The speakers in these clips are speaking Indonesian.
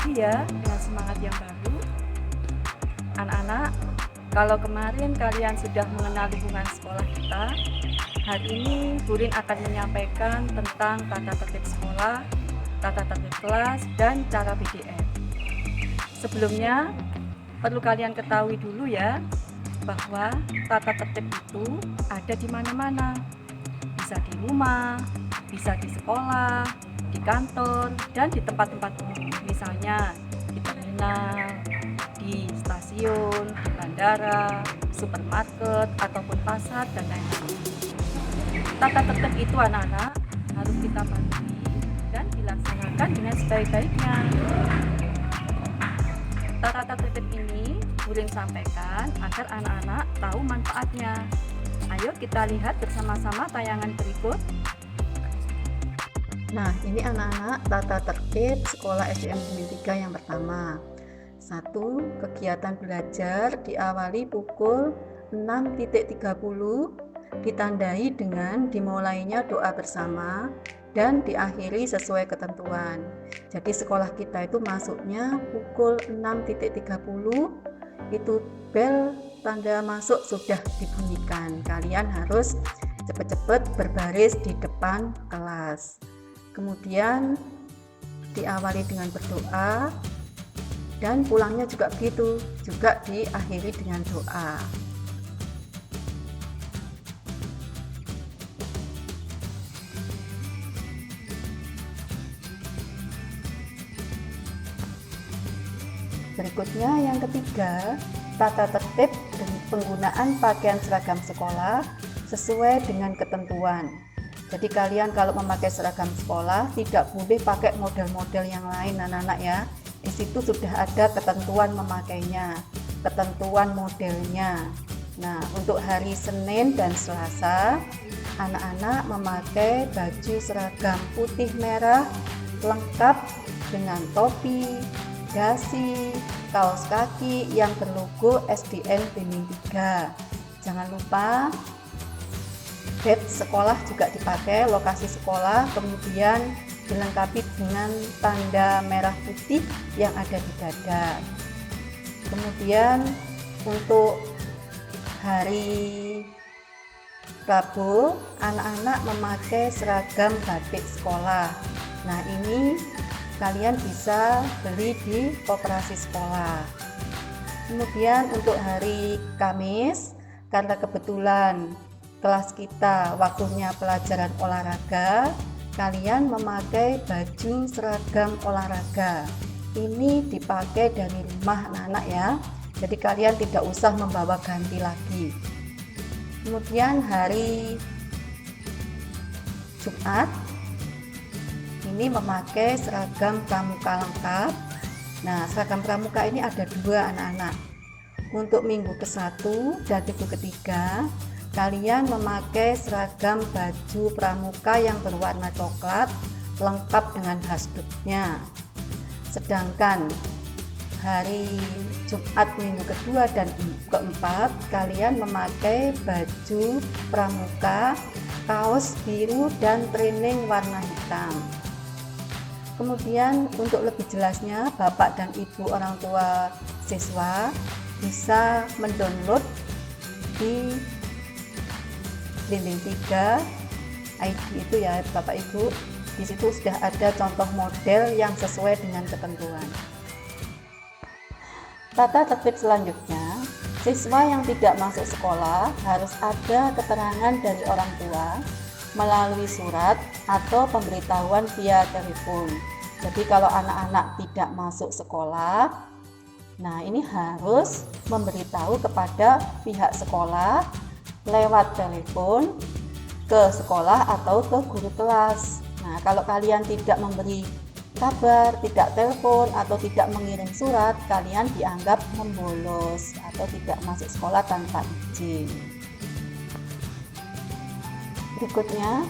lagi ya dengan semangat yang baru. Anak-anak, kalau kemarin kalian sudah mengenal lingkungan sekolah kita, hari ini Burin akan menyampaikan tentang tata tertib sekolah, tata tertib kelas, dan cara PDM. Sebelumnya, perlu kalian ketahui dulu ya, bahwa tata tertib itu ada di mana-mana. Bisa di rumah, bisa di sekolah, di kantor, dan di tempat-tempat umum. Misalnya di terminal, di stasiun, di bandara, supermarket, ataupun pasar, dan lain-lain. Tata tertib itu anak-anak harus kita patuhi dan dilaksanakan dengan sebaik-baiknya. Tata tertib ini Burin sampaikan agar anak-anak tahu manfaatnya. Ayo kita lihat bersama-sama tayangan berikut. Nah, ini anak-anak tata tertib sekolah SDN Bumi 3 yang pertama. 1. Kegiatan belajar diawali pukul 6.30, ditandai dengan dimulainya doa bersama dan diakhiri sesuai ketentuan. Jadi sekolah kita itu masuknya pukul 6.30, itu bel tanda masuk sudah dibunyikan. Kalian harus cepat-cepat berbaris di depan kelas. Kemudian diawali dengan berdoa dan pulangnya juga begitu, juga diakhiri dengan doa. Berikutnya yang ketiga, tata tertib dan penggunaan pakaian seragam sekolah sesuai dengan ketentuan. Jadi kalian kalau memakai seragam sekolah tidak boleh pakai model-model yang lain anak-anak ya. Di situ sudah ada ketentuan memakainya, ketentuan modelnya. Nah, untuk hari Senin dan Selasa, anak-anak memakai baju seragam putih merah lengkap dengan topi, dasi, kaos kaki yang berlogo SDN Bening 3. Jangan lupa badge sekolah juga dipakai, lokasi sekolah, kemudian dilengkapi dengan tanda merah putih yang ada di dada. Kemudian untuk hari Rabu, anak-anak memakai seragam batik sekolah. Nah, ini kalian bisa beli di koperasi sekolah. Kemudian untuk hari Kamis, karena kebetulan kelas kita waktunya pelajaran olahraga, kalian memakai baju seragam olahraga. Ini dipakai dari rumah anak-anak ya, jadi kalian tidak usah membawa ganti lagi. Kemudian hari Jumat, ini memakai seragam pramuka lengkap. Nah, seragam pramuka ini ada dua anak-anak. Untuk minggu ke-1 dan minggu ke-3, kalian memakai seragam baju pramuka yang berwarna coklat lengkap dengan hasduknya. Sedangkan hari Jumat minggu ke-2 dan ke-4, kalian memakai baju pramuka, kaos biru dan training warna hitam. Kemudian untuk lebih jelasnya, Bapak dan Ibu orang tua siswa bisa mendownload di Bimbing 3 ID itu ya Bapak Ibu. Di situ sudah ada contoh model yang sesuai dengan ketentuan. Tata tertib selanjutnya, siswa yang tidak masuk sekolah harus ada keterangan dari orang tua melalui surat atau pemberitahuan via telepon. Jadi kalau anak-anak tidak masuk sekolah, nah ini harus memberitahu kepada pihak sekolah lewat telepon ke sekolah atau ke guru kelas. Nah, kalau kalian tidak memberi kabar, tidak telepon atau tidak mengirim surat, kalian dianggap membolos atau tidak masuk sekolah tanpa izin. Berikutnya,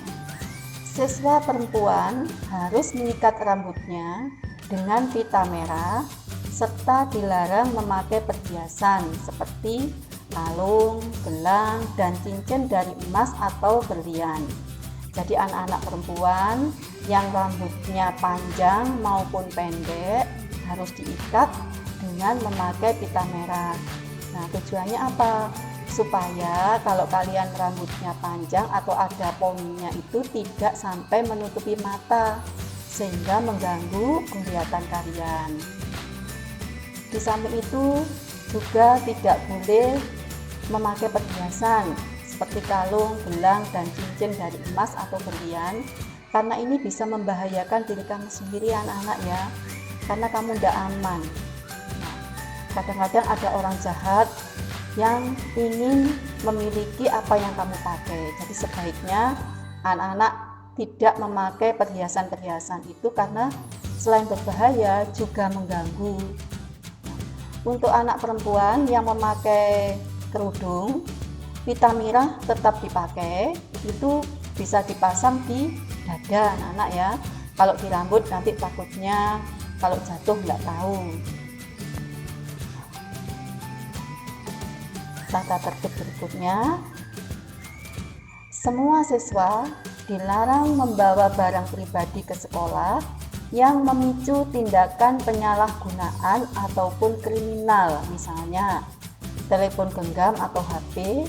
siswa perempuan harus mengikat rambutnya dengan pita merah serta dilarang memakai perhiasan seperti kalung, gelang, dan cincin dari emas atau berlian. Jadi anak-anak perempuan yang rambutnya panjang maupun pendek harus diikat dengan memakai pita merah. Nah, tujuannya apa? Supaya kalau kalian rambutnya panjang atau ada poninya itu tidak sampai menutupi mata sehingga mengganggu penglihatan kalian. Di samping itu juga tidak boleh memakai perhiasan seperti kalung, gelang, dan cincin dari emas atau berlian, karena ini bisa membahayakan diri kamu sendiri anak-anak ya, karena kamu tidak aman. Nah, kadang-kadang ada orang jahat yang ingin memiliki apa yang kamu pakai. Jadi sebaiknya anak-anak tidak memakai perhiasan-perhiasan itu karena selain berbahaya juga mengganggu. Untuk anak perempuan yang memakai kerudung, pita merah tetap dipakai, itu bisa dipasang di dada anak-anak ya. Kalau di rambut nanti takutnya kalau jatuh nggak tahu. Tata tertib berikutnya, semua siswa dilarang membawa barang pribadi ke sekolah yang memicu tindakan penyalahgunaan ataupun kriminal, misalnya telepon genggam atau HP,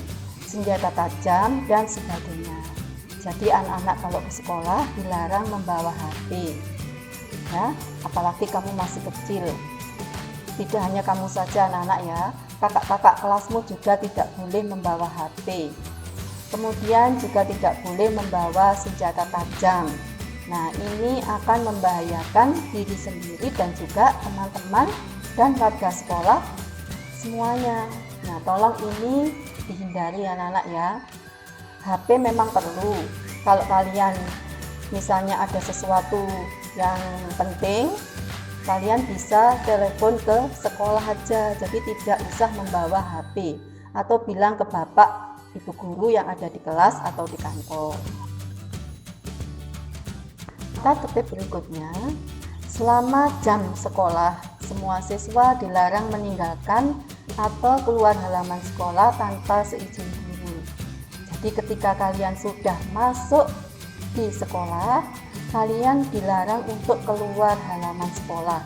senjata tajam, dan sebagainya. Jadi anak-anak kalau ke sekolah dilarang membawa HP, ya, apalagi kamu masih kecil. Tidak hanya kamu saja anak-anak ya, kakak-kakak kelasmu juga tidak boleh membawa HP. Kemudian juga tidak boleh membawa senjata tajam. Nah, ini akan membahayakan diri sendiri dan juga teman-teman dan warga sekolah semuanya. Nah, tolong ini dihindari anak-anak ya. HP memang perlu. Kalau kalian misalnya ada sesuatu yang penting, kalian bisa telepon ke sekolah aja, jadi tidak usah membawa HP atau bilang ke bapak ibu guru yang ada di kelas atau di kantor. Tata tertib berikutnya, selama jam sekolah, semua siswa dilarang meninggalkan atau keluar halaman sekolah tanpa seizin guru. Jadi ketika kalian sudah masuk di sekolah, kalian dilarang untuk keluar halaman sekolah.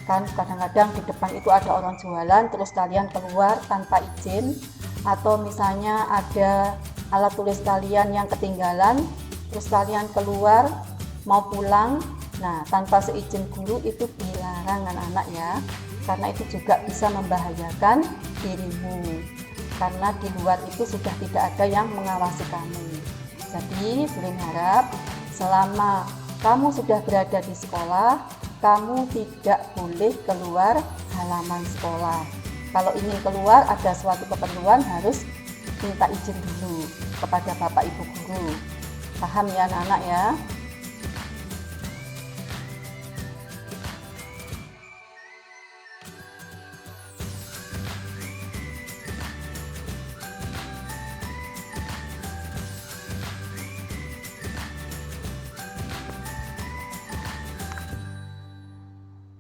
Kan kadang-kadang di depan itu ada orang jualan, terus kalian keluar tanpa izin, atau misalnya ada alat tulis kalian yang ketinggalan, terus kalian keluar mau pulang, nah tanpa seizin guru, itu dilarang anak-anak ya, karena itu juga bisa membahayakan dirimu, karena di luar itu sudah tidak ada yang mengawasi kamu. Jadi Bulin harap selama kamu sudah berada di sekolah, kamu tidak boleh keluar halaman sekolah. Kalau ingin keluar ada suatu keperluan harus minta izin dulu kepada bapak ibu guru. Paham ya anak-anak ya?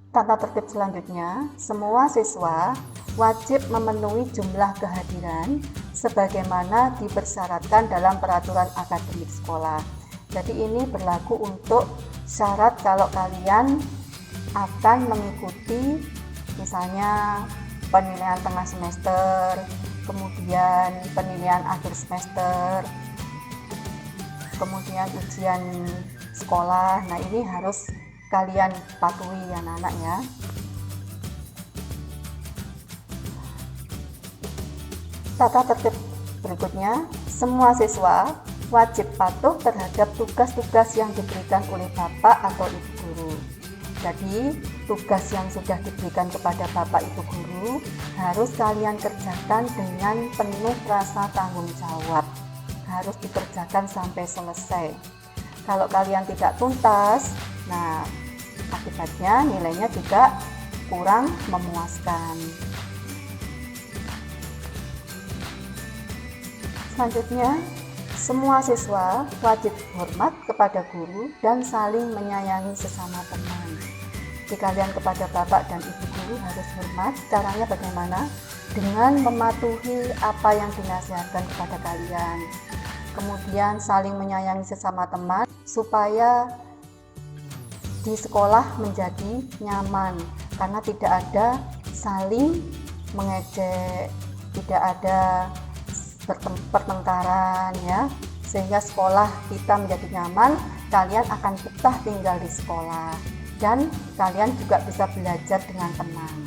Tata tertib selanjutnya, semua siswa wajib memenuhi jumlah kehadiran sebagaimana dipersyaratkan dalam peraturan akademik sekolah. Jadi ini berlaku untuk syarat kalau kalian akan mengikuti misalnya penilaian tengah semester, kemudian penilaian akhir semester, kemudian ujian sekolah. Nah, ini harus kalian patuhi ya anak-anak ya. Tata tertib berikutnya, semua siswa wajib patuh terhadap tugas-tugas yang diberikan oleh bapak atau ibu guru. Jadi tugas yang sudah diberikan kepada bapak ibu guru harus kalian kerjakan dengan penuh rasa tanggung jawab, harus dikerjakan sampai selesai. Kalau kalian tidak tuntas, nah akibatnya nilainya juga kurang memuaskan. Selanjutnya, semua siswa wajib hormat kepada guru dan saling menyayangi sesama teman. Jadi kalian kepada bapak dan ibu guru harus hormat. Caranya bagaimana? Dengan mematuhi apa yang dinasihatkan kepada kalian. Kemudian saling menyayangi sesama teman supaya di sekolah menjadi nyaman karena tidak ada saling mengejek, tidak ada pertengkaran ya, sehingga sekolah kita menjadi nyaman. Kalian akan betah tinggal di sekolah dan kalian juga bisa belajar dengan tenang.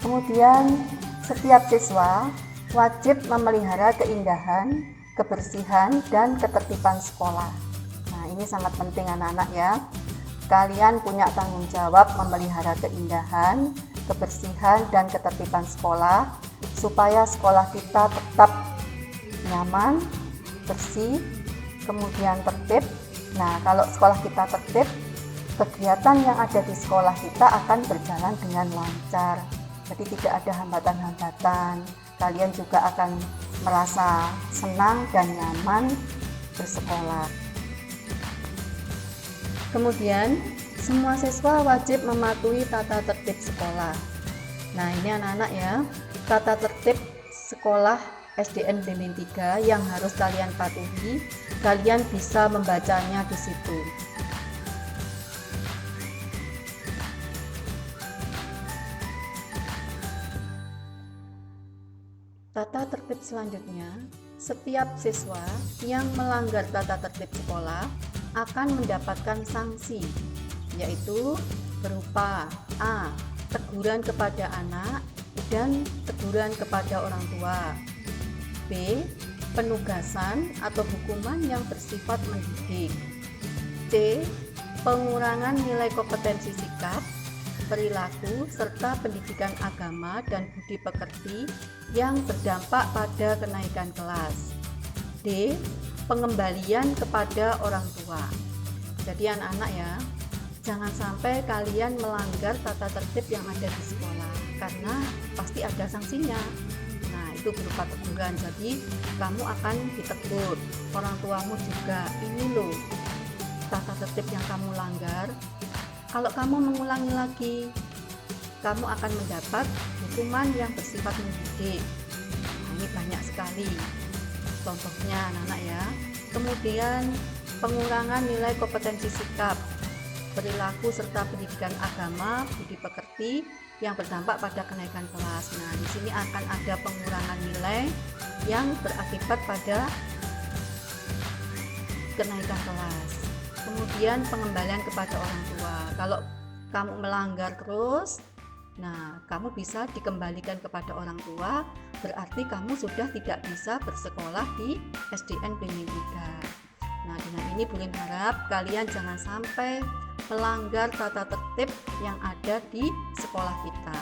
Kemudian setiap siswa wajib memelihara keindahan, kebersihan, dan ketertiban sekolah. Nah, ini sangat penting anak-anak ya. Kalian punya tanggung jawab memelihara keindahan, kebersihan, dan ketertiban sekolah supaya sekolah kita tetap nyaman, bersih, kemudian tertib. Nah, kalau sekolah kita tertib, kegiatan yang ada di sekolah kita akan berjalan dengan lancar. Jadi tidak ada hambatan-hambatan. Kalian juga akan merasa senang dan nyaman bersekolah. Kemudian, semua siswa wajib mematuhi tata tertib sekolah. Nah, ini anak-anak ya, tata tertib sekolah SDN Blimbing 3 yang harus kalian patuhi. Kalian bisa membacanya di situ. Tata tertib selanjutnya, setiap siswa yang melanggar tata tertib sekolah akan mendapatkan sanksi, yaitu berupa A. Teguran kepada anak dan teguran kepada orang tua. B. Penugasan atau hukuman yang bersifat mendidik. C. Pengurangan nilai kompetensi sikap, perilaku, serta pendidikan agama dan budi pekerti yang berdampak pada kenaikan kelas. D. Pengembalian kepada orang tua. Jadi anak-anak ya, jangan sampai kalian melanggar tata tertib yang ada di sekolah karena pasti ada sanksinya. Nah, itu berupa teguran. Jadi kamu akan ditegur, orang tuamu juga. Ini loh tata tertib yang kamu langgar. Kalau kamu mengulangi lagi, kamu akan mendapat hukuman yang bersifat mendidik. Nah, ini banyak sekali contohnya anak-anak ya. Kemudian pengurangan nilai kompetensi sikap, perilaku, serta pendidikan agama, budi pekerti yang berdampak pada kenaikan kelas. Nah, di sini akan ada pengurangan nilai yang berakibat pada kenaikan kelas. Kemudian pengembalian kepada orang tua. Kalau kamu melanggar terus, nah kamu bisa dikembalikan kepada orang tua, berarti kamu sudah tidak bisa bersekolah di SDN Blimbing 3. Nah, dengan ini Burin harap kalian jangan sampai melanggar tata tertib yang ada di sekolah kita.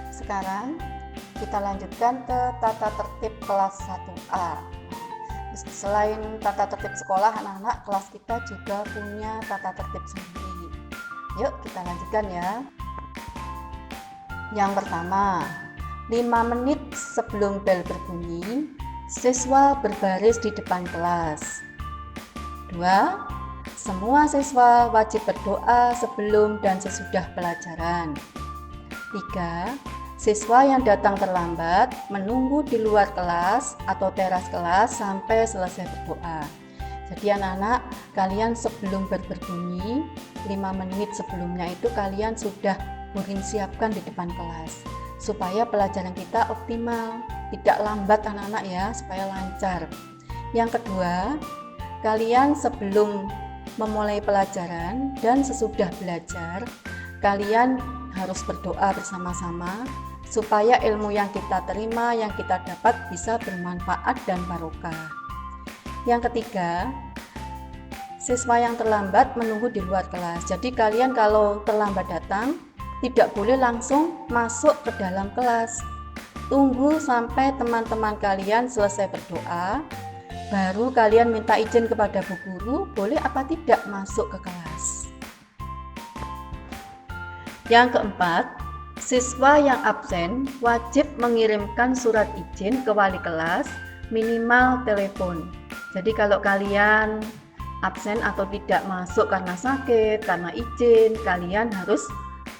Sekarang kita lanjutkan ke tata tertib kelas 1A. Selain tata tertib sekolah, anak-anak kelas kita juga punya tata tertib sendiri. Yuk kita lanjutkan ya. Yang pertama, 5 menit sebelum bel berbunyi, siswa berbaris di depan kelas. 2. Semua siswa wajib berdoa sebelum dan sesudah pelajaran. 3. Siswa yang datang terlambat menunggu di luar kelas atau teras kelas sampai selesai berdoa. Jadi anak-anak, kalian sebelum berbunyi 5 menit sebelumnya itu kalian sudah Burin siapkan di depan kelas supaya pelajaran kita optimal, tidak lambat anak-anak ya, supaya lancar. Yang kedua, kalian sebelum memulai pelajaran dan sesudah belajar, kalian harus berdoa bersama-sama supaya ilmu yang kita terima, yang kita dapat bisa bermanfaat dan barokah. Yang ketiga, siswa yang terlambat menunggu di luar kelas. Jadi kalian kalau terlambat datang, tidak boleh langsung masuk ke dalam kelas. Tunggu sampai teman-teman kalian selesai berdoa, baru kalian minta izin kepada bu guru, boleh apa tidak masuk ke kelas. Yang keempat, siswa yang absen wajib mengirimkan surat izin ke wali kelas, minimal telepon. Jadi kalau kalian absen atau tidak masuk karena sakit, karena izin, kalian harus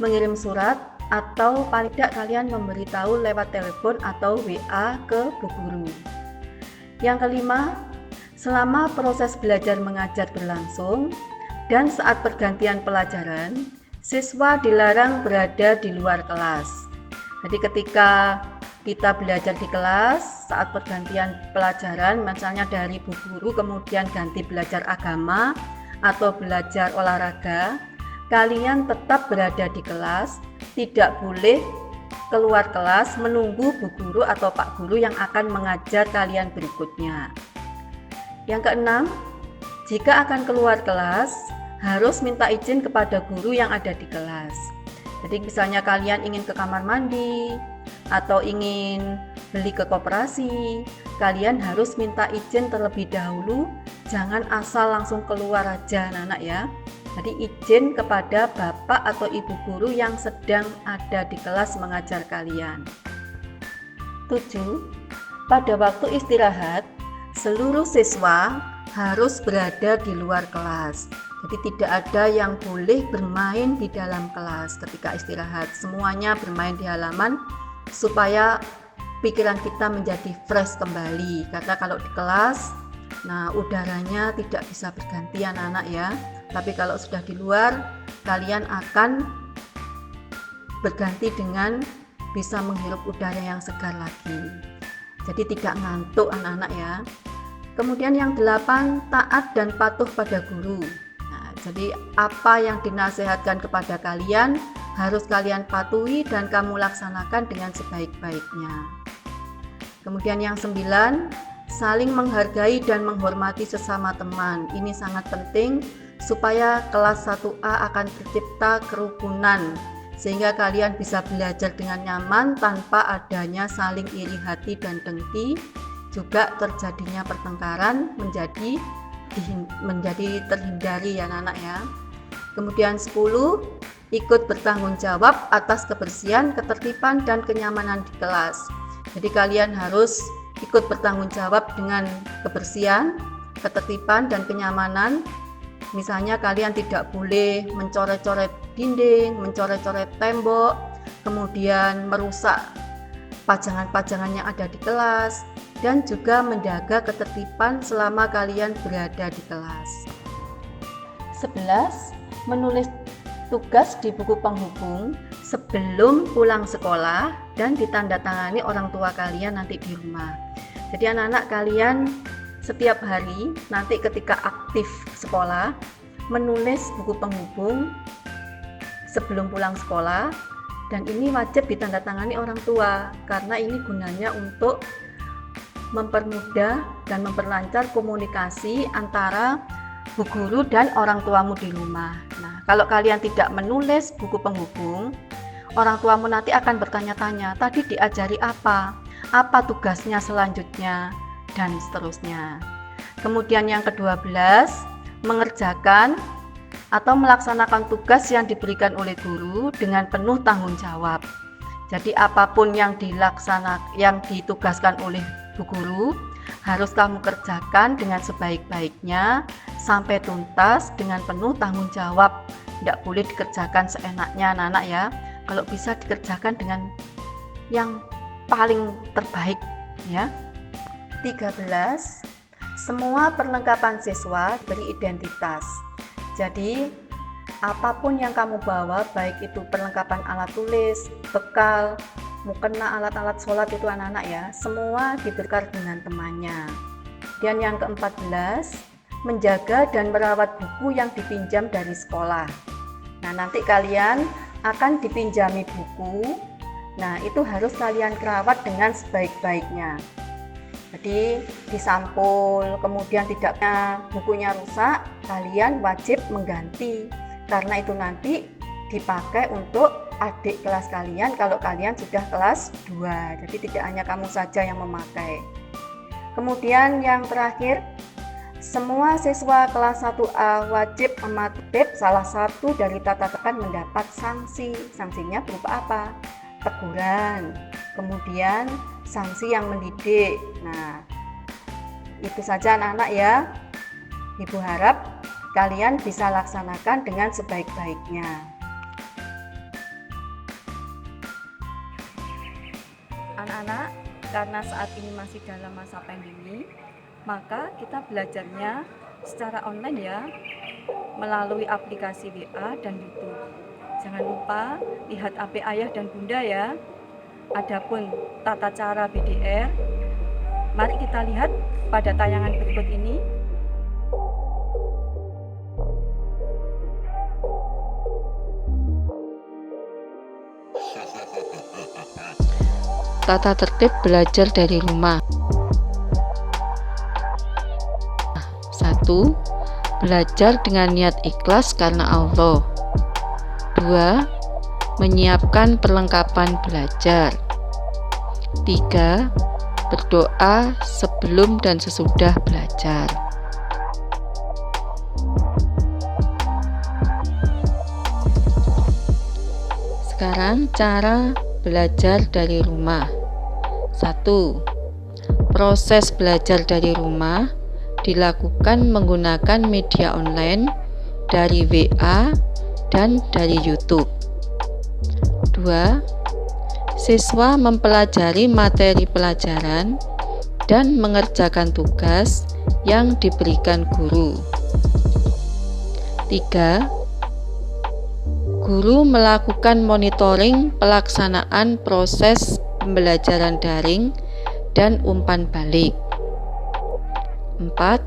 mengirim surat atau paling tidak kalian memberitahu lewat telepon atau WA ke bu guru. Yang kelima, selama proses belajar mengajar berlangsung dan saat pergantian pelajaran, siswa dilarang berada di luar kelas. Jadi ketika kita belajar di kelas, saat pergantian pelajaran, misalnya dari bu guru kemudian ganti belajar agama atau belajar olahraga, kalian tetap berada di kelas, tidak boleh keluar kelas menunggu bu guru atau pak guru yang akan mengajar kalian berikutnya. Yang keenam, jika akan keluar kelas, harus minta izin kepada guru yang ada di kelas. Jadi misalnya kalian ingin ke kamar mandi atau ingin beli ke koperasi, kalian harus minta izin terlebih dahulu, jangan asal langsung keluar aja anak-anak ya. Jadi izin kepada bapak atau ibu guru yang sedang ada di kelas mengajar kalian. 7. Pada waktu istirahat, seluruh siswa harus berada di luar kelas. Jadi tidak ada yang boleh bermain di dalam kelas ketika istirahat. Semuanya bermain di halaman supaya pikiran kita menjadi fresh kembali. Karena kalau di kelas, udaranya tidak bisa berganti anak-anak ya. Tapi kalau sudah di luar, kalian akan berganti dengan bisa menghirup udara yang segar lagi. Jadi tidak ngantuk anak-anak ya. Kemudian yang 8, taat dan patuh pada guru. Jadi apa yang dinasihatkan kepada kalian harus kalian patuhi dan kamu laksanakan dengan sebaik-baiknya. Kemudian yang 9, saling menghargai dan menghormati sesama teman. Ini sangat penting supaya kelas 1A akan tercipta kerukunan sehingga kalian bisa belajar dengan nyaman tanpa adanya saling iri hati dan dengki. Juga terjadinya pertengkaran menjadi terhindari ya anak-anak ya. Kemudian 10, ikut bertanggung jawab atas kebersihan, ketertiban dan kenyamanan di kelas. Jadi kalian harus ikut bertanggung jawab dengan kebersihan, ketertiban dan kenyamanan. Misalnya kalian tidak boleh mencoret-coret dinding, mencoret-coret tembok, kemudian merusak pajangan-pajangan yang ada di kelas, dan juga menjaga ketertiban selama kalian berada di kelas. 11. Menulis tugas di buku penghubung sebelum pulang sekolah dan ditandatangani orang tua kalian nanti di rumah. Jadi anak-anak kalian setiap hari nanti ketika aktif sekolah menulis buku penghubung sebelum pulang sekolah, dan ini wajib ditandatangani orang tua karena ini gunanya untuk mempermudah dan memperlancar komunikasi antara bu guru dan orang tuamu di rumah. Nah, kalau kalian tidak menulis buku penghubung, orang tuamu nanti akan bertanya-tanya, tadi diajari apa? Apa tugasnya selanjutnya? Dan seterusnya. Kemudian yang ke-12, mengerjakan atau melaksanakan tugas yang diberikan oleh guru dengan penuh tanggung jawab. Jadi apapun yang ditugaskan oleh bu guru harus kamu kerjakan dengan sebaik-baiknya sampai tuntas dengan penuh tanggung jawab. Tidak boleh dikerjakan seenaknya anak-anak ya. Kalau bisa dikerjakan dengan yang paling terbaik ya. 13. Semua perlengkapan siswa beridentitas. Jadi apapun yang kamu bawa, baik itu perlengkapan alat tulis, bekal, mukena, alat-alat sholat itu anak-anak ya, semua dibekal dengan temannya. Dan yang ke-14, menjaga dan merawat buku yang dipinjam dari sekolah. Nah, nanti kalian akan dipinjami buku. Nah, itu harus kalian rawat dengan sebaik-baiknya. Jadi disampul, kemudian tidaknya bukunya rusak, kalian wajib mengganti. Karena itu nanti dipakai untuk adik kelas kalian kalau kalian sudah kelas 2. Jadi tidak hanya kamu saja yang memakai. Kemudian yang terakhir, semua siswa kelas 1A wajib mematuhi salah satu dari tata tertib mendapat sanksi. Sanksinya berupa apa? Teguran, kemudian sanksi yang mendidik. Nah, itu saja anak-anak ya. Ibu harap kalian bisa laksanakan dengan sebaik-baiknya. anak-anak, karena saat ini masih dalam masa pandemi, maka kita belajarnya secara online ya, melalui aplikasi WA dan YouTube. Jangan lupa lihat HP ayah dan bunda ya. Adapun tata cara BDR, mari kita lihat pada tayangan berikut ini. Tata tertib belajar dari rumah. 1. Belajar dengan niat ikhlas karena Allah. 2. Menyiapkan perlengkapan belajar. 3. Berdoa sebelum dan sesudah belajar. Sekarang cara belajar dari rumah. 1. Proses belajar dari rumah dilakukan menggunakan media online dari WA dan dari YouTube. 2. Siswa mempelajari materi pelajaran dan mengerjakan tugas yang diberikan guru. 3. Guru melakukan monitoring pelaksanaan proses pembelajaran daring dan umpan balik. 4.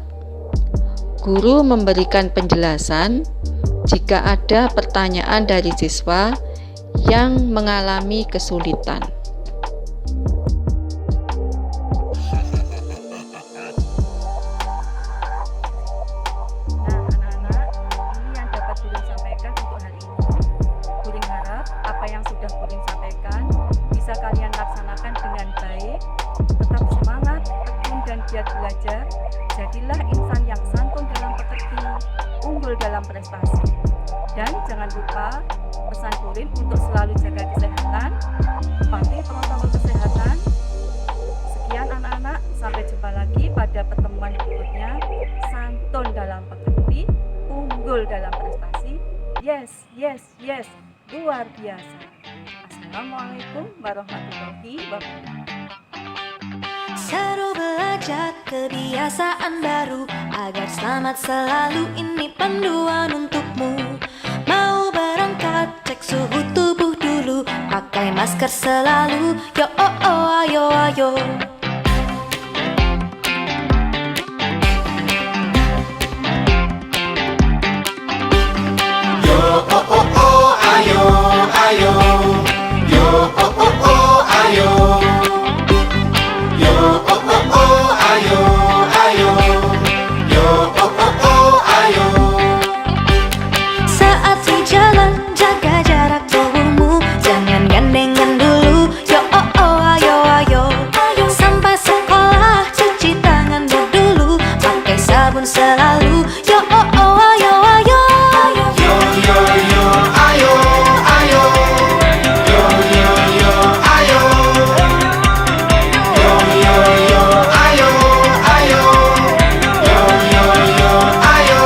Guru memberikan penjelasan jika ada pertanyaan dari siswa yang mengalami kesulitan. Belajar, jadilah insan yang santun dalam pekerti, unggul dalam prestasi. Dan jangan lupa pesan Burin untuk selalu jaga kesehatan, patuhi protokol kesehatan. Sekian anak-anak, sampai jumpa lagi pada pertemuan berikutnya. Santun dalam pekerti, unggul dalam prestasi. Yes, yes, yes, luar biasa. Assalamualaikum warahmatullahi wabarakatuh. Seru belajar kebiasaan baru agar selamat selalu, ini panduan untukmu. Mau berangkat cek suhu tubuh dulu, pakai masker selalu. Yo oh oh ayo ayo. Yo oh oh oh ayo ayo. Yo oh oh oh ayo. Selalu yo oh oh ayo ayo. Yo yo yo ayo ayo. Yo yo yo ayo. Yo yo yo ayo ayo. Yo yo yo ayo.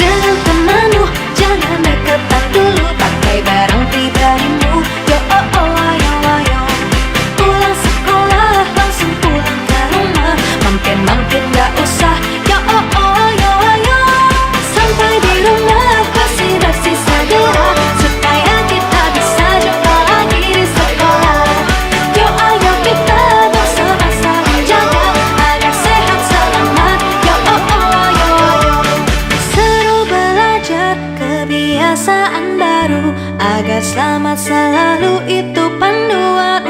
Dengan temanmu jangan deketan dulu, pakai barang pribadimu. Yo oh oh ayo ayo. Pulang sekolah langsung pulang ke rumah, mampir gak usah. Yo oh oh ayo ayo. Sampai di rumah bersih-bersih segera, supaya kita bisa jumpa lagi di sekolah. Yo ayo kita bersama saling jaga agar sehat selamat. Yo oh oh ayo ayo. Seru belajar kebiasaan baru agar selamat selalu, itu panduan